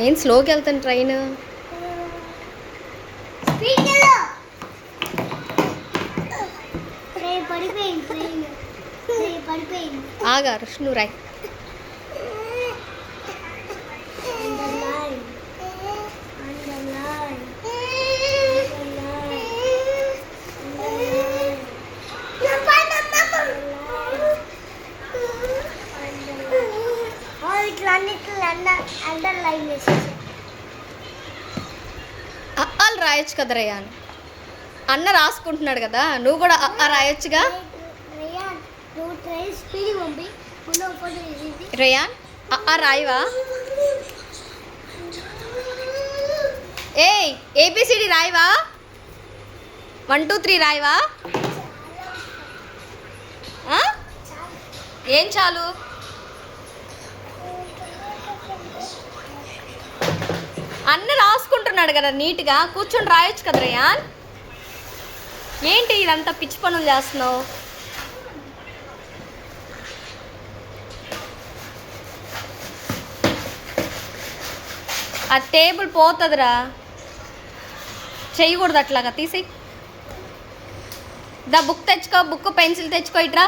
ఏం స్లోకి వెళ్తాను ట్రైన్. ఆగా నువ్వు రాయ్. అల్లు రాయొచ్చు కదా రేయాన్. అన్న రాసుకుంటున్నాడు కదా, నువ్వు కూడా రాయొచ్చుగా. రేయాన్ రాయవా? ఏయ్ ఏబిసిడి రాయవా? 1 2 3 రాయవా? ఏం చాలు? అన్న రాసుకుంటున్నాడు కదా నీట్గా, కూర్చొని రాయొచ్చు కదా రేయాన్. ఏంటి ఇదంతా పిచ్చి పనులు చేస్తున్నావు? ఆ టేబుల్ పోతుందిరా, చేయకూడదు అట్లాగా. తీసి దా బుక్ తెచ్చుకో, బుక్ పెన్సిల్ తెచ్చుకో. ఇట్రా